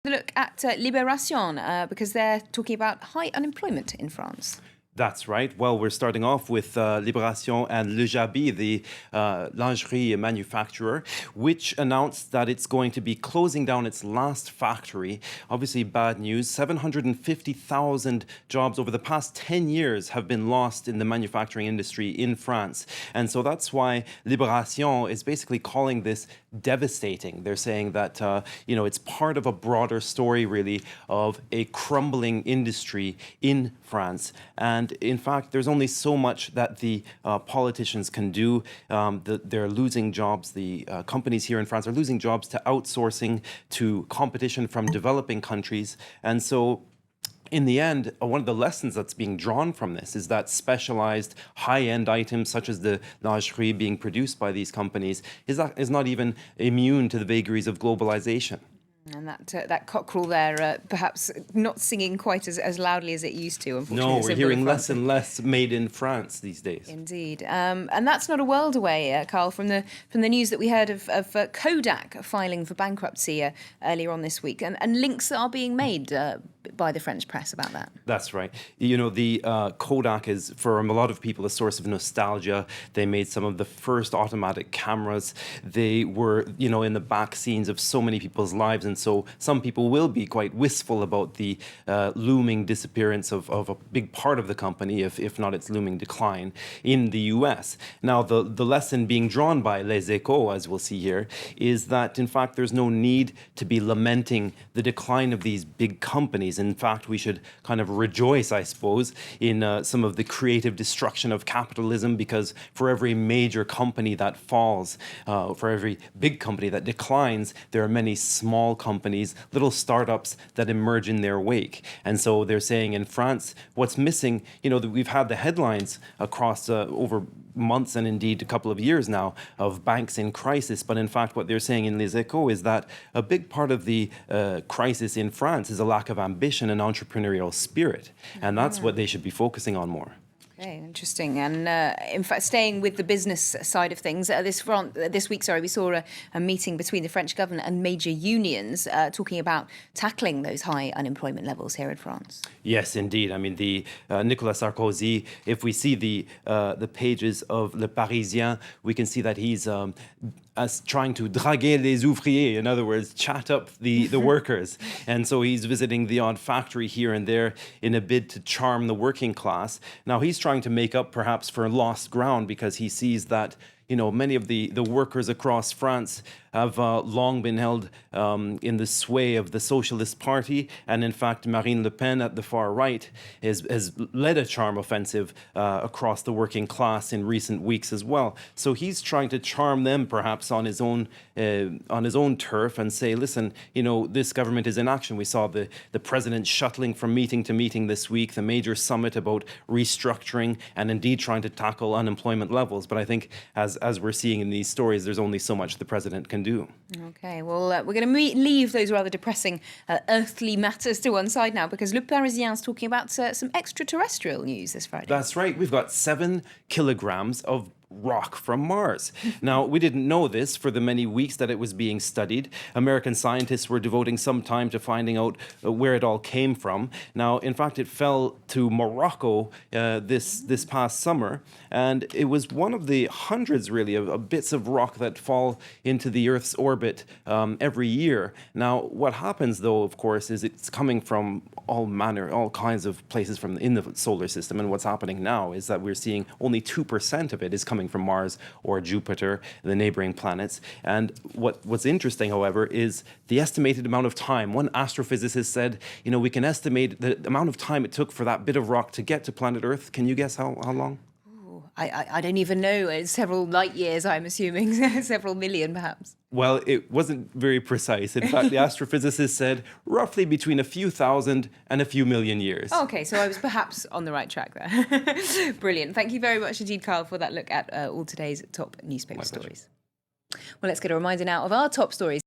Look at Libération because they're talking about high unemployment in France. That's right. Well, we're starting off with Libération and Le Jabi, the lingerie manufacturer, which announced that it's going to be closing down its last factory. Obviously, bad news. 750,000 jobs over the past 10 years have been lost in the manufacturing industry in France. And so that's why Libération is basically calling this devastating. They're saying that, it's part of a broader story, really, of a crumbling industry in France. And in fact, there's only so much that the politicians can do. They're losing jobs. The companies here in France are losing jobs to outsourcing, to competition from developing countries. And so in the end, one of the lessons that's being drawn from this is that specialized high-end items, such as the lingerie being produced by these companies, is not even immune to the vagaries of globalization. And that cockerel there, perhaps not singing quite as loudly as it used to, unfortunately. No, we're hearing less and less made in France these days. Indeed. And that's not a world away, Carl, from the news that we heard of Kodak filing for bankruptcy earlier on this week. And links are being made by the French press about that. That's right. The Kodak is, for a lot of people, a source of nostalgia. They made some of the first automatic cameras. They were, in the back scenes of so many people's lives. And so some people will be quite wistful about the looming disappearance of a big part of the company, if not its looming decline in the US. Now, the lesson being drawn by Les Echos, as we'll see here, is that, in fact, there's no need to be lamenting the decline of these big companies. In fact, we should kind of rejoice, I suppose, in some of the creative destruction of capitalism, because for every major company that falls, for every big company that declines, there are many small companies, little startups that emerge in their wake. And so they're saying in France, what's missing, that we've had the headlines across over months and indeed a couple of years now of banks in crisis. But in fact, what they're saying in Les Echos is that a big part of the crisis in France is a lack of ambition and entrepreneurial spirit. And that's what they should be focusing on more. Okay, interesting. And in fact, staying with the business side of things, this week, we saw a meeting between the French government and major unions talking about tackling those high unemployment levels here in France. Yes, indeed. I mean, the Nicolas Sarkozy, if we see the pages of Le Parisien, we can see that he's as trying to draguer les ouvriers, in other words, chat up the workers. And so he's visiting the odd factory here and there in a bid to charm the working class. Now, he's trying to make up perhaps for lost ground, because he sees that many of the workers across France have long been held in the sway of the Socialist Party. And in fact, Marine Le Pen at the far right has led a charm offensive across the working class in recent weeks as well. So he's trying to charm them perhaps on his own turf and say, listen, this government is in action. We saw the president shuttling from meeting to meeting this week, the major summit about restructuring and indeed trying to tackle unemployment levels. But I think as we're seeing in these stories, there's only so much the president can do. Okay, well, we're going to leave those rather depressing earthly matters to one side now, because Le Parisien is talking about some extraterrestrial news this Friday. That's right. We've got 7 kilograms of rock from Mars. Now, we didn't know this for the many weeks that it was being studied. American scientists were devoting some time to finding out where it all came from. Now, in fact, it fell to Morocco this past summer, and it was one of the hundreds, really, of bits of rock that fall into the Earth's orbit every year. Now, what happens, though, of course, is it's coming from all kinds of places in the solar system. And what's happening now is that we're seeing only 2% of it is coming from Mars or Jupiter, the neighboring planets. And what's interesting, however, is the estimated amount of time. One astrophysicist said, we can estimate the amount of time it took for that bit of rock to get to planet Earth. Can you guess how long? I don't even know. It's several light years, I'm assuming, several million perhaps. Well, it wasn't very precise. In fact, the astrophysicist said roughly between a few thousand and a few million years. Okay, so I was perhaps on the right track there. Brilliant. Thank you very much indeed, Carl, for that look at all today's top newspaper stories. Well, let's get a reminder now of our top stories.